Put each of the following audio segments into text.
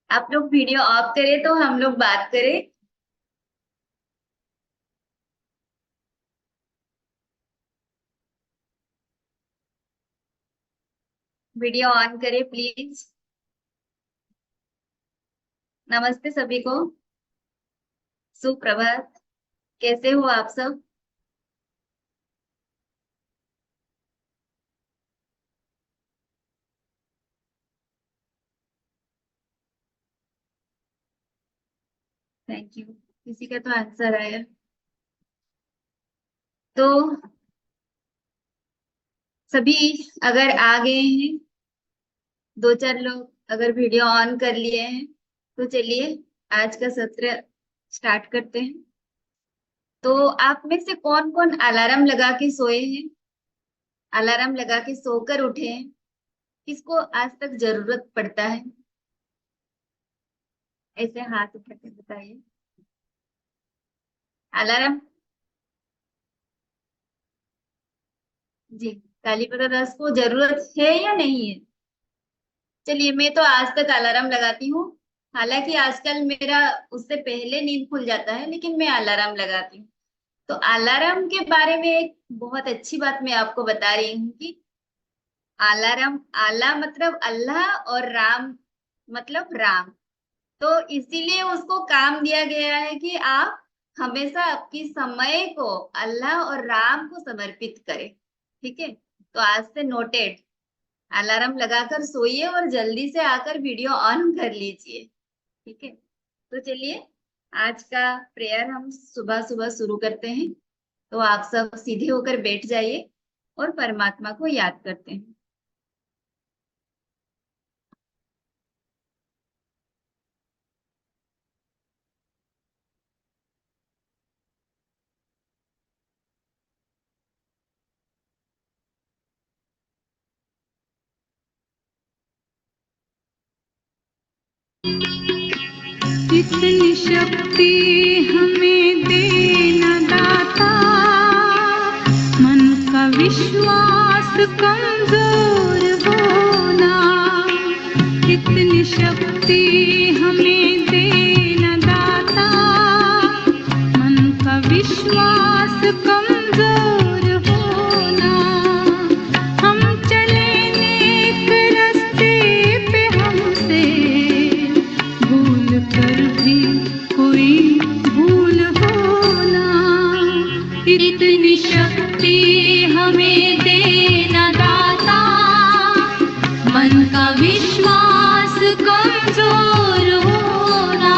आप लोग video of करें तो हम लोग बात करें। वीडियो ऑन करें प्लीज। नमस्ते सभी को। सुप्रभात। कैसे हो आप सब? Thank you. किसी का तो आंसर आया। तो सभी अगर आ गए हैं, दो चार लोग अगर वीडियो ऑन कर लिए हैं, तो चलिए आज का सत्र स्टार्ट करते हैं। तो आप में से कौन कौन अलार्म लगा के सोए हैं? अलार्म लगा के सोकर उठे हैं? किसको आज तक जरूरत पड़ता है? ऐसे हाथ उठा के बताइए। अलार्म। जी। काली पता दास को जरूरत है या नहीं है? चलिए, मैं तो आज तक अलार्म लगाती हूँ। हालांकि आजकल मेरा उससे पहले नींद खुल जाता है, लेकिन मैं अलार्म लगाती हूँ। तो अलार्म के बारे में एक बहुत अच्छी बात मैं आपको बता रही हूँ कि अलार्म, आला मतलब अल्लाह और राम मतलब राम। तो इसीलिए उसको काम दिया गया है कि आप हमेशा आपकी समय को अल्लाह और राम को समर्पित करें। ठीक है। तो आज से नोटेड। अलार्म लगाकर सोइए और जल्दी से आकर वीडियो ऑन कर लीजिए। ठीक है। तो चलिए, आज का प्रेयर हम सुबह सुबह शुरू करते हैं। तो आप सब सीधे होकर बैठ जाइए और परमात्मा को याद करते हैं। इतनी शक्ति हमें देना दाता, मन का विश्वास कमजोर होना। इतनी शक्ति हमें देना दाता, मन का विश्वास कमजोर होना। हम चले नेक रास्ते पे, हमसे भूल कर भी कोई भूल होना। इतनी शक्ति हमें देना दाता, मन का विश्वास कमजोर होना।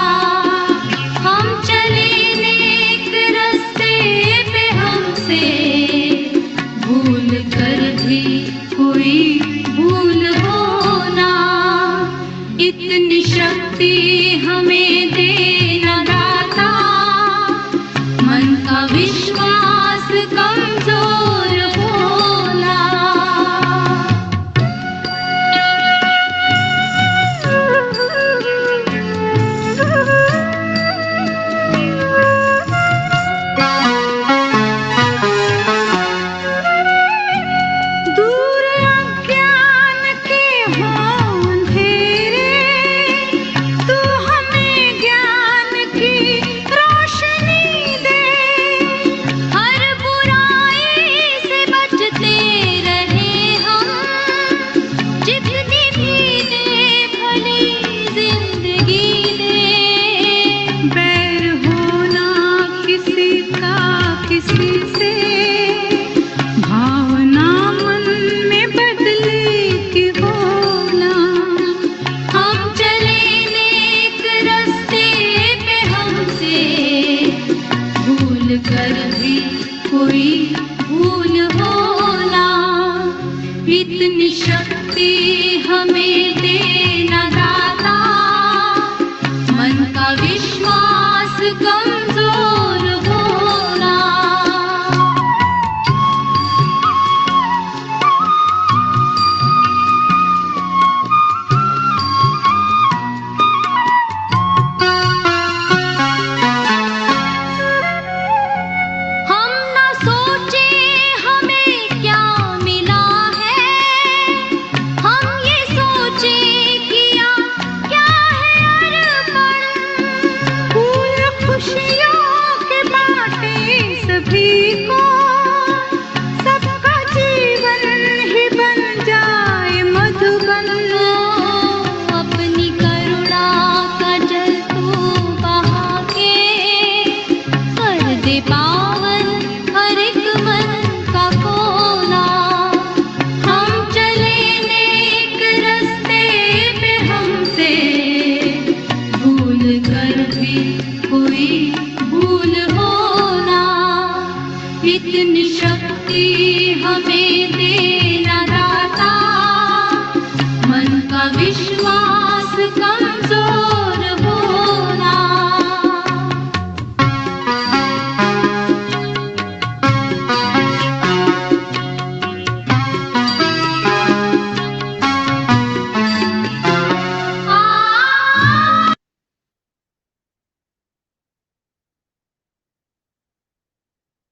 विश्वास कमजोर होना।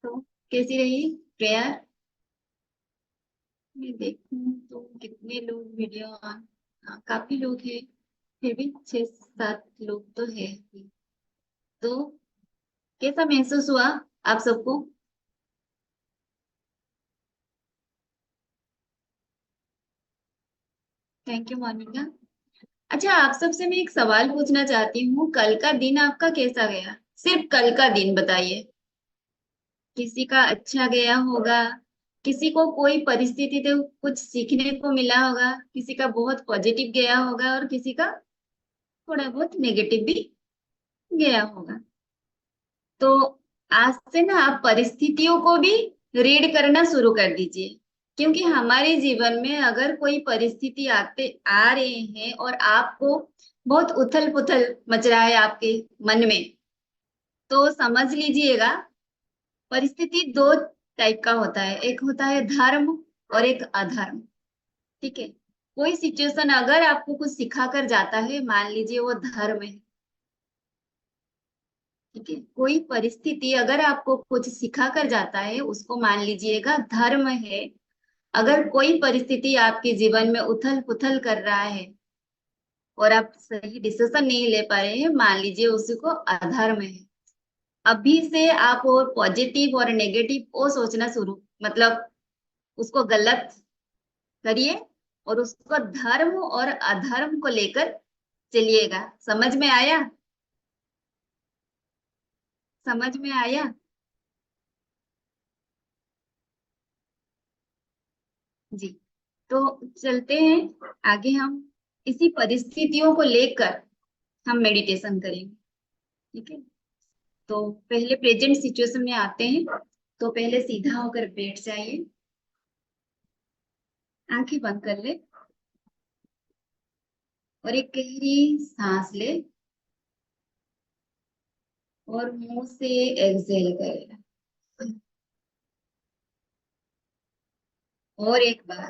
तो कैसी रही प्रेयर? मैं देखूं तो कितने लोग वीडियो काफी लोग हैं, फिर भी 6-7 लोग तो है ही। तो कैसा महसूस हुआ आप सबको? Thank you Monica. अच्छा, आप सबसे मैं एक सवाल पूछना चाहती हूँ, कल का दिन आपका कैसा गया? सिर्फ कल का दिन बताइए। किसी का अच्छा गया होगा, किसी को कोई परिस्थिति से कुछ सीखने को मिला होगा, किसी का बहुत पॉजिटिव गया होगा और किसी का थोड़ा बहुत नेगेटिव भी गया होगा। तो आज से ना आप परिस्थितियों को भी रीड करना शुरू कर दीजिए, क्योंकि हमारे जीवन में अगर कोई परिस्थिति आते आ रहे हैं और आपको बहुत उथल पुथल मच रहा है आपके मन में, तो समझ लीजिएगा परिस्थिति दो टाइप का होता है, एक होता है धर्म और एक अधर्म। ठीक है, कोई सिचुएशन अगर आपको कुछ सिखा कर जाता है, मान लीजिए वो धर्म है। ठीक है, कोई परिस्थिति अगर आपको कुछ सिखा कर जाता है, उसको मान लीजिएगा धर्म है। अगर कोई परिस्थिति आपके जीवन में उथल पुथल कर रहा है और आप सही डिसीजन नहीं ले पा रहे हैं, मान लीजिए उसी को अधर्म है। अभी से आप वो पॉजिटिव और नेगेटिव वो सोचना शुरू, मतलब उसको गलत करिए और उसको धर्म और अधर्म को लेकर चलिएगा। समझ में आया? समझ में आया? जी। तो चलते हैं आगे, हम इसी परिस्थितियों को लेकर हम मेडिटेशन करेंगे। ठीक है, तो पहले प्रेजेंट सिचुएशन में आते हैं। तो पहले सीधा होकर बैठ जाइए, आंखें बंद कर ले और एक गहरी सांस ले और मुंह से एक्सहेल करें। और एक बार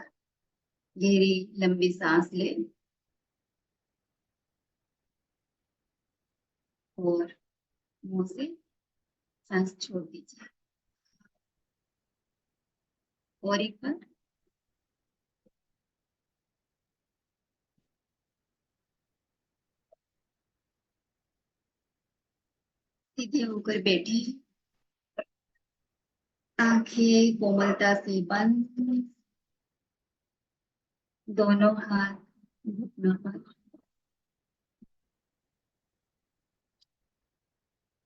गहरी लंबी सांस ले और मुंह से सांस छोड़ दीजिए। और एक बार। सीधे होकर बैठे, आंखें कोमलता से बंद, दोनों हाथ घुटनों पर,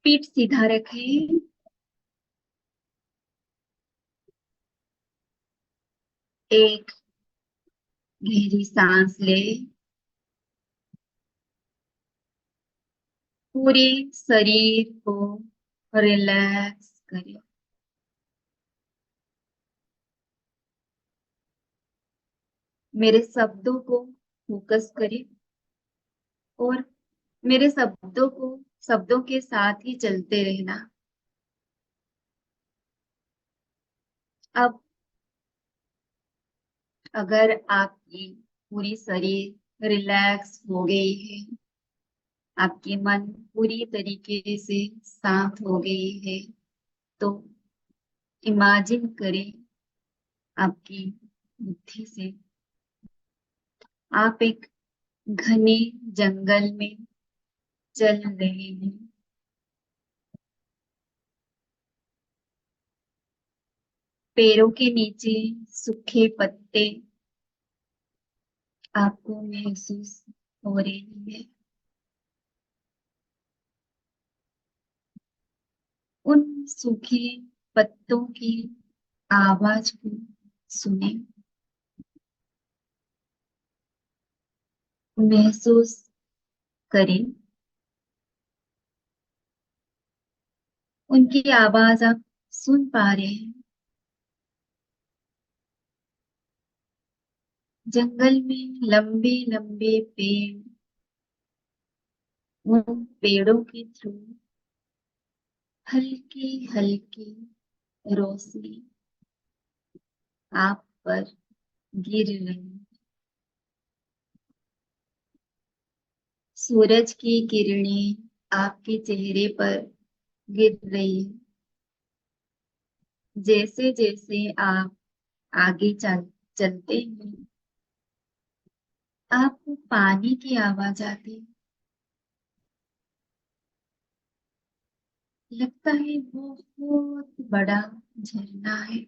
पीठ सीधा रखें। एक गहरी सांस ले, पूरे शरीर को रिलैक्स करें। मेरे शब्दों को फोकस करें और मेरे शब्दों के साथ ही चलते रहना। अब अगर आपकी पूरी शरीर रिलैक्स हो गई है, आपकी मन पूरी तरीके से शांत हो गई है, तो इमेजिन करें आपकी बुद्धि से आप एक घने जंगल में चल रहे हैं। पैरों के नीचे सूखे पत्ते आपको महसूस हो रही है। उन सूखे पत्तों की आवाज को सुने, महसूस करें। उनकी आवाज आप सुन पा रहे हैं। जंगल में लंबे लंबे पेड़, उन पेड़ों के थ्रू हल्की हल्की रोशनी आप पर गिर रही। सूरज की किरणें आपके चेहरे पर गिर रही। जैसे जैसे आप आगे चलते हैं, आपको पानी की आवाज आती है। लगता है बहुत बड़ा झरना है।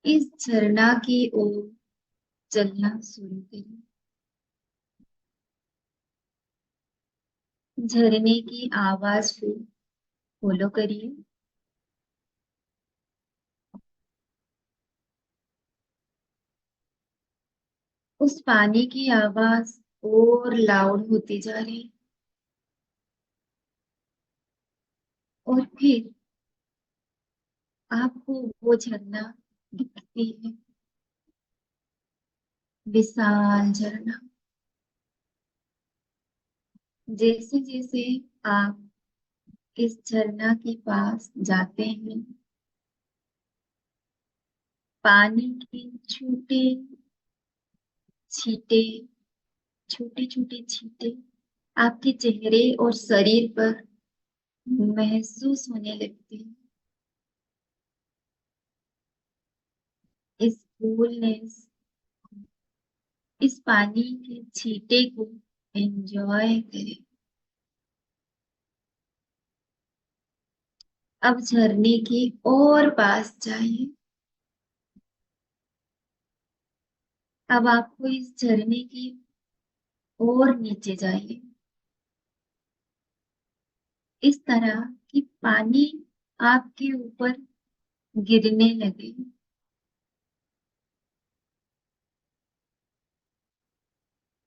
इस झरना की ओर चलना शुरू करिए। झरने की आवाज को फॉलो करिए। उस पानी की आवाज और लाउड होती जा रही, और फिर आपको वो झरना दिखती है। विशाल झरना। जैसे जैसे आप इस झरना के पास जाते हैं, पानी के छींटे छोटे छोटे छींटे आपके चेहरे और शरीर पर महसूस होने लगते हैं। इस कूलनेस, इस पानी के छींटे को एंजॉय करें। अब झरने के और पास जाइए। अब आपको इस झरने की और नीचे जाइए। इस तरह कि पानी आपके ऊपर गिरने लगे।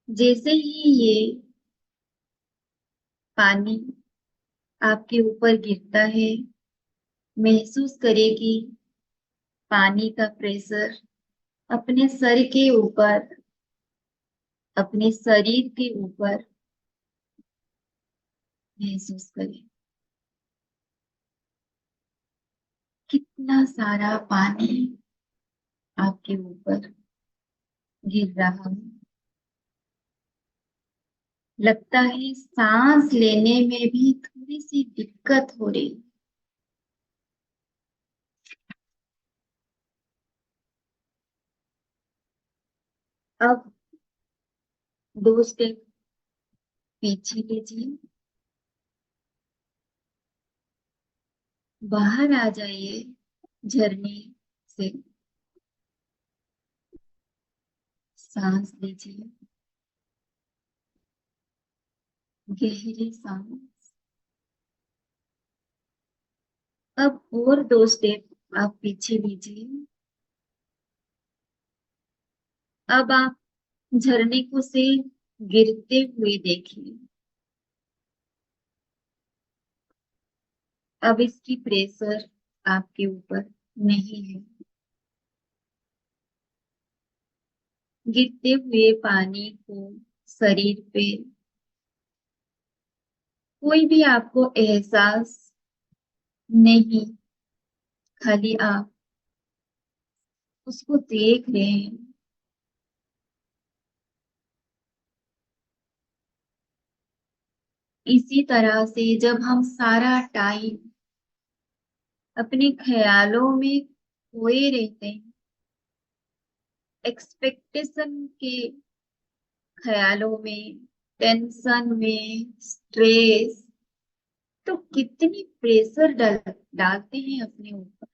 जैसे ही ये पानी आपके ऊपर गिरता है, महसूस करें कि पानी का प्रेशर अपने सर के ऊपर, अपने शरीर के ऊपर महसूस करें। कितना सारा पानी आपके ऊपर गिर रहा है। लगता है सांस लेने में भी थोड़ी सी दिक्कत हो रही। अब 2 स्टेप पीछे लीजिए। बाहर आ जाइए झरने से। सांस लीजिए, गहरी सांस। अब और 2 स्टेप आप पीछे लीजिए। अब आप झरने को से गिरते हुए देखिए। अब इसकी प्रेशर आपके ऊपर नहीं है। गिरते हुए पानी को शरीर पे कोई भी आपको एहसास नहीं, खाली आप उसको देख रहे हैं। इसी तरह से जब हम सारा टाइम अपने ख्यालों में खोए रहते हैं, एक्सपेक्टेशन के ख्यालों में, टेंशन में, स्ट्रेस, तो कितनी प्रेशर डालते हैं अपने ऊपर।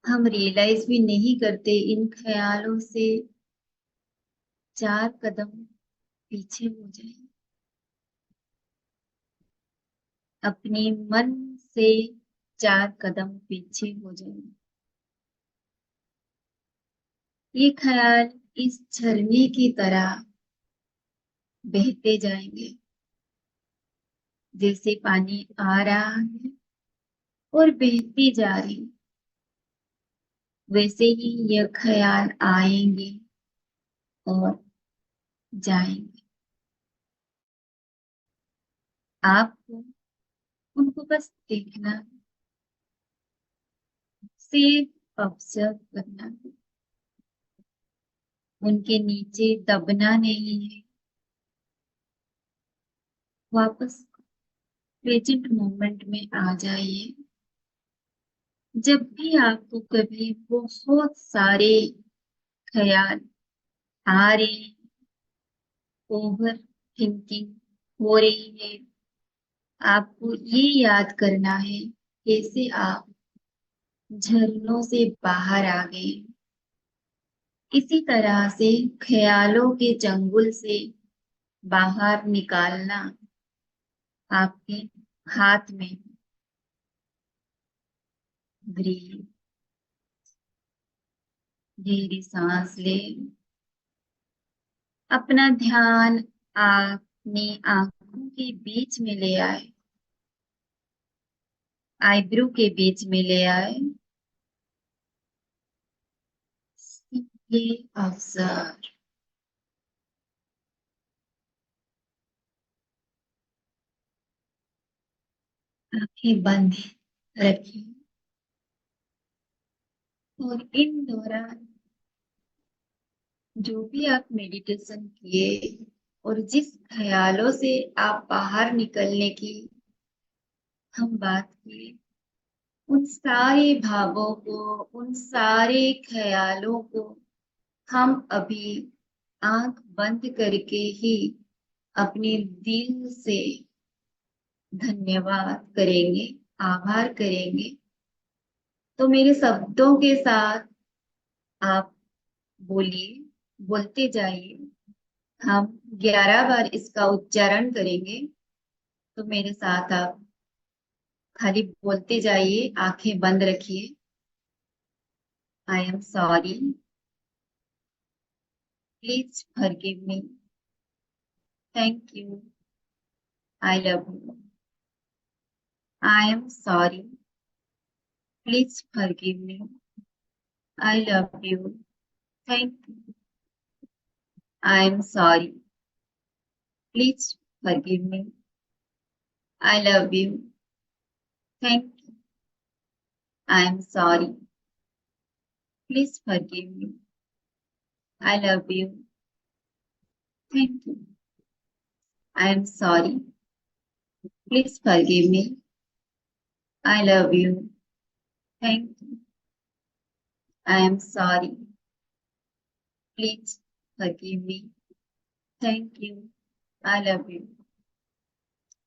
हम रियलाइज भी नहीं करते। इन ख्यालों से 4 कदम पीछे हो जाए। अपने मन से 4 कदम पीछे हो जाए। ये ख्याल इस झरने की तरह बहते जाएंगे। जैसे पानी आ रहा है और बहती जा रही, वैसे ही ये ख्याल आएंगे और जाएंगे। आपको उनको बस देखना है, सिर्फ ऑब्जर्व करना है, उनके नीचे दबना नहीं है। वापस प्रेजेंट मोमेंट में आ जाइए। जब भी आपको कभी बहुत सारे ख्याल आ रहे हैं, ओवर थिंकिंग हो रही है, आपको ये याद करना है कैसे आप झरनों से बाहर आ गए। इसी तरह से ख्यालों के चंगुल से बाहर निकालना आपके हाथ में। ब्रीथ, गहरी सांस ले। अपना ध्यान अपनी आंखों के बीच में ले आए, आईब्रो के बीच में ले आए। ये अवसर आंखें बंद रखिए और इन दौरान जो भी आप मेडिटेशन किए और जिस ख्यालों से आप बाहर निकलने की हम बात किए, उन सारे भावों को, उन सारे ख्यालों को हम अभी आंख बंद करके ही अपने दिल से धन्यवाद करेंगे, आभार करेंगे। तो मेरे शब्दों के साथ आप बोलिए, बोलते जाइए। हम 11 बार इसका उच्चारण करेंगे, तो मेरे साथ आप खाली बोलते जाइए, आंखें बंद रखिए। I am sorry, please forgive me, thank you, I love you. I am sorry, please forgive me, I love you, thank you. I am sorry, please forgive me, I love you, thank you. I am sorry, please forgive me, I love you, thank you. I am sorry, please forgive me, I love you, thank you. I am sorry, please forgive me, thank you, I love you.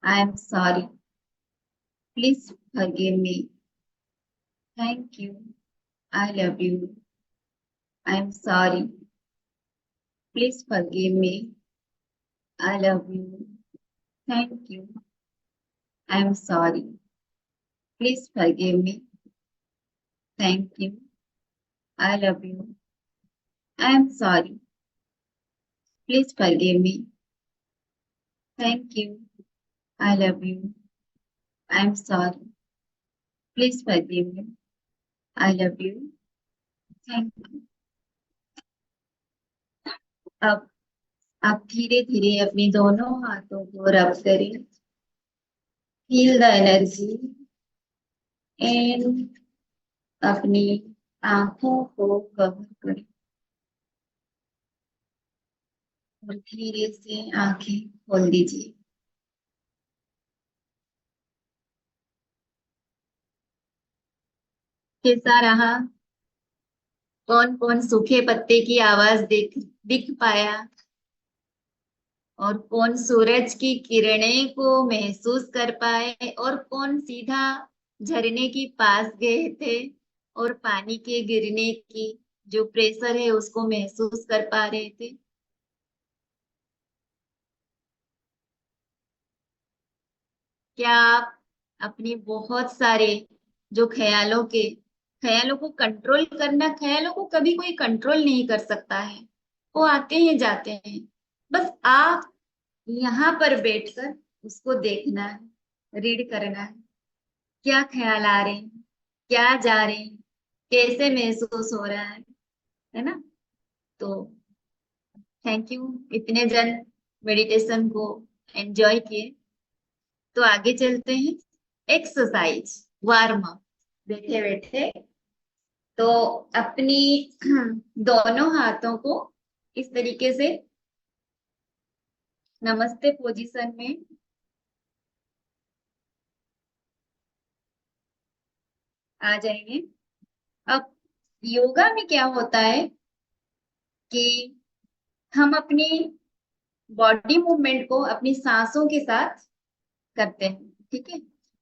I am sorry, please forgive me, thank you, I love you. I am sorry, please forgive me, I love you, thank you. I am sorry, please forgive me, thank you, I love you. I am sorry, please forgive me, thank you, I love you. I am sorry, please forgive me, I love you, thank you. अब आप धीरे धीरे अपने दोनों हाथों को रब करें। फील द एनर्जी एंड अपनी आंखों को कवर करें और धीरे से आंखें खोल दीजिए। कैसा रहा? कौन कौन सूखे पत्ते की आवाज दिख पाया और कौन सूरज की किरणें को महसूस कर पाए और कौन सीधा झरने के पास गए थे और पानी के गिरने की जो प्रेशर है उसको महसूस कर पा रहे थे? क्या आप अपनी बहुत सारे जो ख्यालों को कंट्रोल करना, ख्यालों को कभी कोई कंट्रोल नहीं कर सकता है, वो आते हैं जाते हैं। बस आप यहाँ पर बैठकर उसको देखना है, रीड करना है, क्या ख्याल आ रहे हैं, क्या जा रहे हैं, कैसे महसूस हो रहा है ना। तो थैंक यू, इतने जन मेडिटेशन को एंजॉय किए। तो आगे चलते हैं, एक्सरसाइज, वार्म अप। बैठे बैठे तो अपनी दोनों हाथों को इस तरीके से नमस्ते पोजीशन में आ जाएंगे। अब योगा में क्या होता है कि हम अपनी बॉडी मूवमेंट को अपनी सांसों के साथ करते हैं, ठीक है।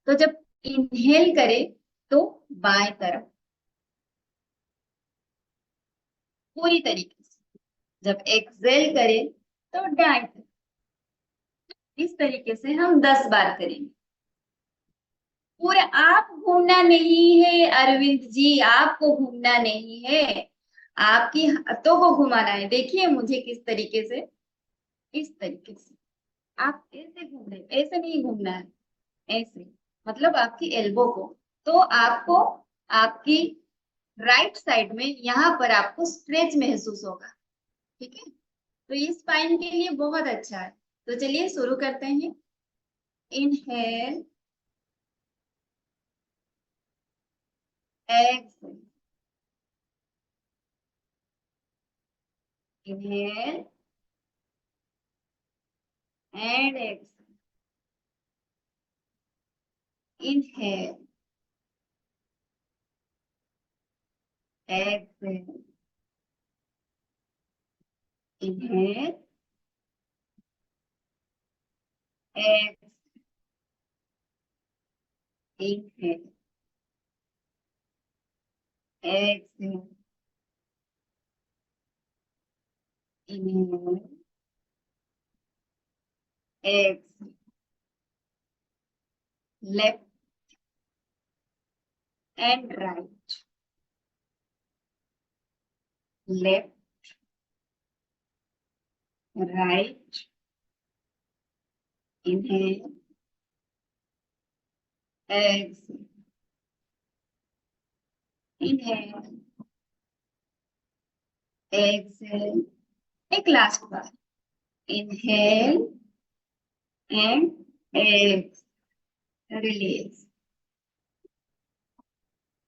तो जब इनहेल करें तो बाएं तरफ पूरी तरीके से, जब एक्सहेल करें तो दाएं तरफ। इस तरीके से हम 10 बार करेंगे। पूरे आप घूमना नहीं है अरविंद जी, आपको घूमना नहीं है, आपकी हाथों को घुमाना है। देखिए मुझे किस तरीके से, इस तरीके से आप ऐसे घूम रहे, ऐसे नहीं घूमना है, ऐसे, मतलब आपकी एल्बो को। तो आपको आपकी राइट साइड में यहाँ पर आपको स्ट्रेच महसूस होगा, ठीक है। तो ये स्पाइन के लिए बहुत अच्छा है। तो चलिए शुरू करते हैं। Inhale, exhale, inhale and exhale, inhale, exhale, inhale, exhale, inhale, exhale, inhale, exhale, left and right, left, right, inhale, exhale, inhale, exhale. एक लास्ट बार, इनहेल एंड एक्सहेल, रिलीज।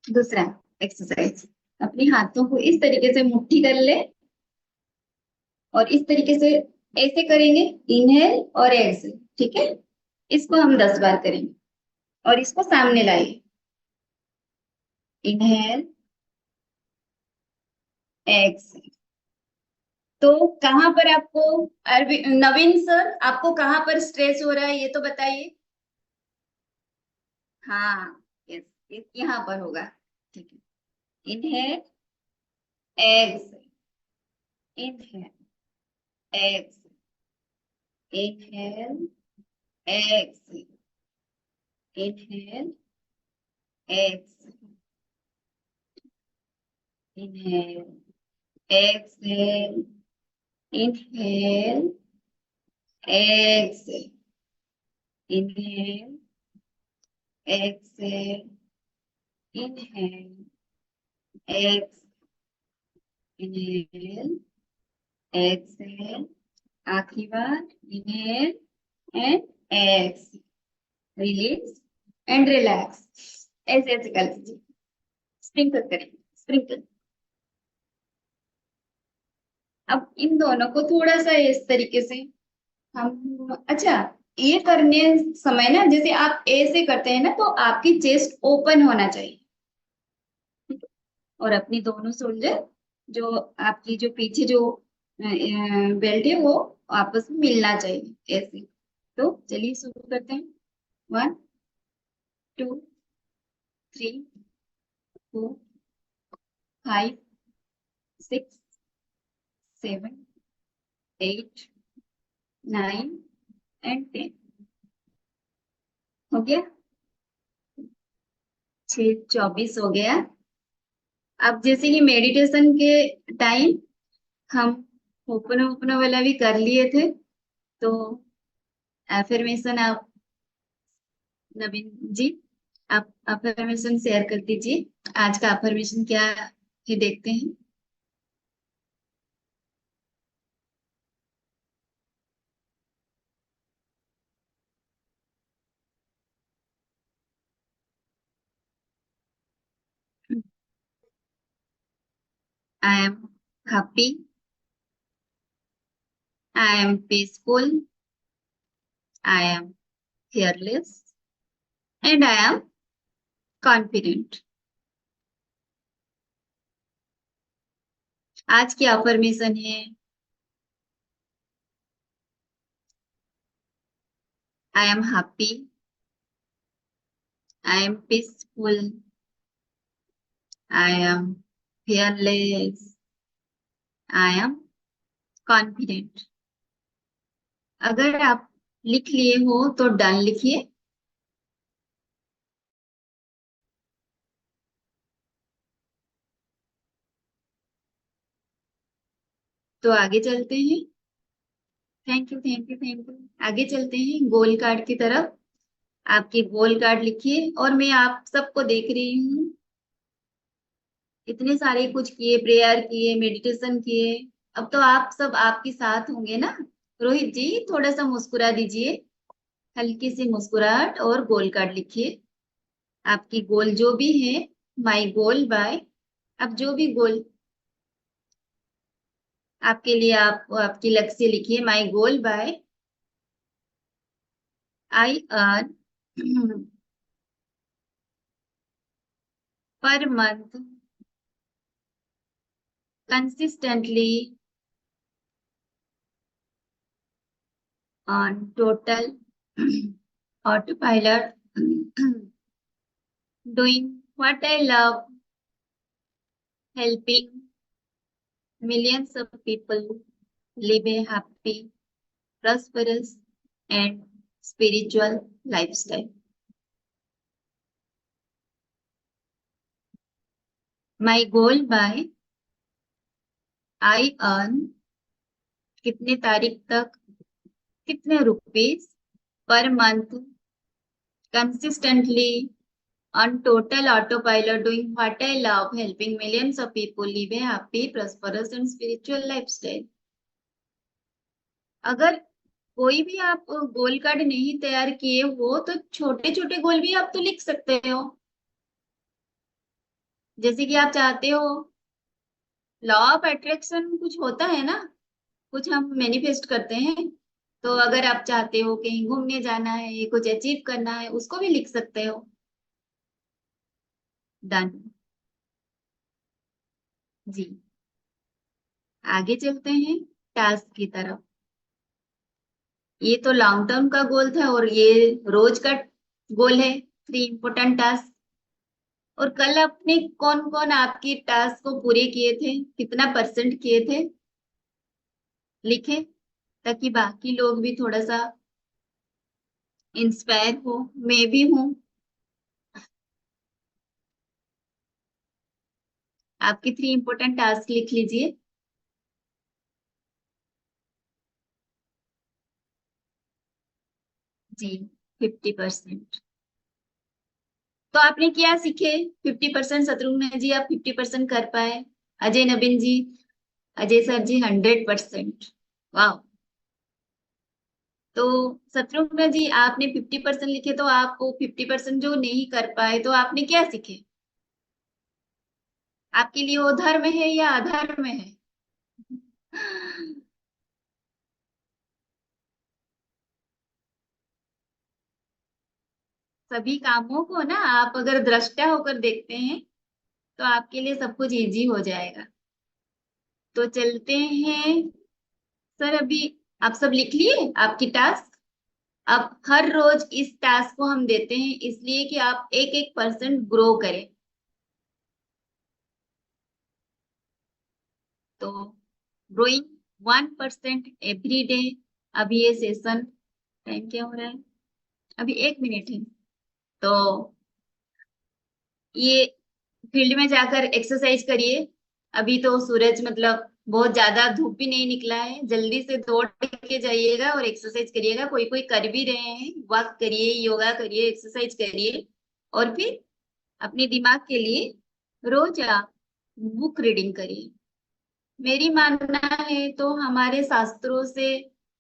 दूसरा एक्सरसाइज, अपने हाथों को इस तरीके से मुट्ठी कर ले और इस तरीके से ऐसे करेंगे, इनहेल और एक्सहेल, ठीक है। इसको हम 10 बार करेंगे और इसको सामने लाइए, इनहेल, एक्सहेल। तो कहाँ पर आपको, नवीन सर, आपको कहाँ पर स्ट्रेच हो रहा है ये तो बताइए। हाँ, यस, यहाँ पर होगा, ठीक है। Inhale, exhale, inhale, exhale, inhale, exhale, inhale, exhale, inhale, exhale, inhale, exhale, inhale, exhale, inhale, ex, inhale, exhale. आखिरी बार, inhale and ex, release and relax. ऐसे ऐसे कर लीजिए, स्प्रिंकल करेंगे, स्प्रिंकल। अब इन दोनों को थोड़ा सा इस तरीके से हम, अच्छा, ये करने समय ना, जैसे आप ऐसे करते हैं ना, तो आपकी चेस्ट ओपन होना चाहिए, ठीक है? और अपनी दोनों शोल्डर, जो आपकी जो पीछे जो बेल्ट है वो आपस में मिलना चाहिए, ऐसे। तो चलिए शुरू करते हैं। 1, 2, 3, 4, 5, 6, 7, 8, 9 एंड 10। हो गया, 6:24 हो गया। अब जैसे कि मेडिटेशन के टाइम हम ओपन ओपन वाला भी कर लिए थे, तो एफर्मेशन आप, नवीन जी, आप अफर्मेशन शेयर कर दीजिए। आज का अफर्मेशन क्या है देखते हैं। I am happy, I am peaceful, I am fearless, and I am confident। आज की अफर्मेशन है I am happy, I am peaceful, I am fearless, I am confident. अगर आप लिख लिए हो तो डन लिखिए। तो आगे चलते हैं। Thank you thank you thank you. आगे चलते हैं गोल कार्ड की तरफ। आपके गोल कार्ड लिखिए और मैं आप सबको देख रही हूँ। इतने सारे कुछ किए, प्रेयर किए, मेडिटेशन किए। अब तो आप सब आपके साथ होंगे ना। रोहित जी थोड़ा सा मुस्कुरा दीजिए, हल्की सी मुस्कुराहट, और गोल कार्ड लिखिए। आपकी गोल जो भी है, माई गोल बाय, अब जो भी गोल आपके लिए, आप आपकी लक्ष्य लिखिए। My goal by I earn per month consistently on total autopilot, doing what I love, helping millions of people live a happy, prosperous, and spiritual lifestyle. My goal by I earn कितने तारीख तक कितने rupees per month consistently on total autopilot, doing what I love, helping millions of people live a happy, prosperous, and spiritual lifestyle। अगर कोई भी आप गोल card नहीं तैयार किए हो तो छोटे छोटे गोल भी आप तो लिख सकते हो। जैसे कि आप चाहते हो, लॉ ऑफ अट्रैक्शन कुछ होता है ना, कुछ हम मैनिफेस्ट करते हैं। तो अगर आप चाहते हो कहीं घूमने जाना है, कुछ अचीव करना है, उसको भी लिख सकते हो। डन जी। आगे चलते हैं टास्क की तरफ। ये तो लॉन्ग टर्म का गोल था और ये रोज का गोल है, 3 इम्पोर्टेंट टास्क। और कल आपने कौन कौन आपकी टास्क को पूरे किए थे, कितना परसेंट किए थे, लिखे, ताकि बाकी लोग भी थोड़ा सा इंस्पायर हो। मैं भी हूँ। आपके 3 इम्पोर्टेंट टास्क लिख लीजिए। जी, 50%। तो आपने क्या सीखे? 50%। शत्रुघ्न जी आप 50% कर पाए। अजय नवीन जी, अजय सर जी 100%। वाह। तो शत्रुघ्न जी आपने 50% लिखे, तो आप 50% जो नहीं कर पाए, तो आपने क्या सीखे? आपके लिए वो धर्म है या अधर्म है? सभी कामों को ना आप अगर दृष्टा होकर देखते हैं तो आपके लिए सब कुछ इजी हो जाएगा। तो चलते हैं सर। अभी आप सब लिख लिए आपकी टास्क। अब हर रोज इस टास्क को हम देते हैं इसलिए कि आप 1-1% ग्रो करें। तो ग्रोइंग 1% एवरी डे। अभी ये सेशन टाइम क्या हो रहा है? अभी 1 मिनट है। तो ये फील्ड में जाकर एक्सरसाइज करिए। अभी तो सूरज मतलब बहुत ज्यादा धूप भी नहीं निकला है, जल्दी से दौड़ के जाइएगा और एक्सरसाइज करिएगा। कोई कोई कर भी रहे हैं, वॉक करिए, योगा करिए, एक्सरसाइज करिए। और फिर अपने दिमाग के लिए रोज आप बुक रीडिंग करिए। मेरी मानना है तो हमारे शास्त्रों से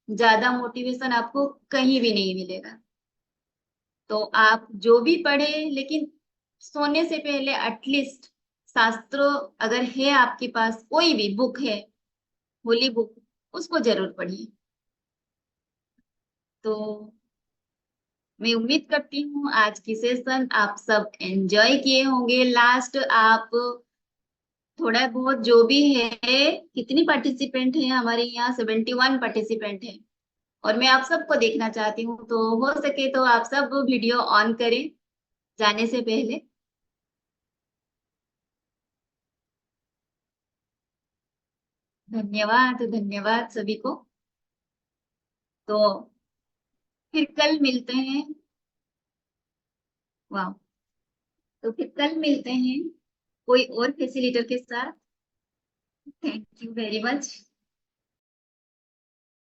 ज्यादा मोटिवेशन आपको कहीं भी नहीं मिलेगा। तो आप जो भी पढ़े, लेकिन सोने से पहले एटलीस्ट शास्त्रों अगर है आपके पास, कोई भी बुक है, होली बुक, उसको जरूर पढ़िए। तो मैं उम्मीद करती हूँ आज की सेशन आप सब एंजॉय किए होंगे। लास्ट आप थोड़ा बहुत जो भी है, कितनी पार्टिसिपेंट है हमारे यहाँ? 71 पार्टिसिपेंट है। और मैं आप सबको देखना चाहती हूँ, तो हो सके तो आप सब वीडियो ऑन करें जाने से पहले। धन्यवाद धन्यवाद सभी को। तो फिर कल मिलते हैं। वाह। तो फिर कल मिलते हैं कोई और फैसिलिटर के साथ। Thank you very much.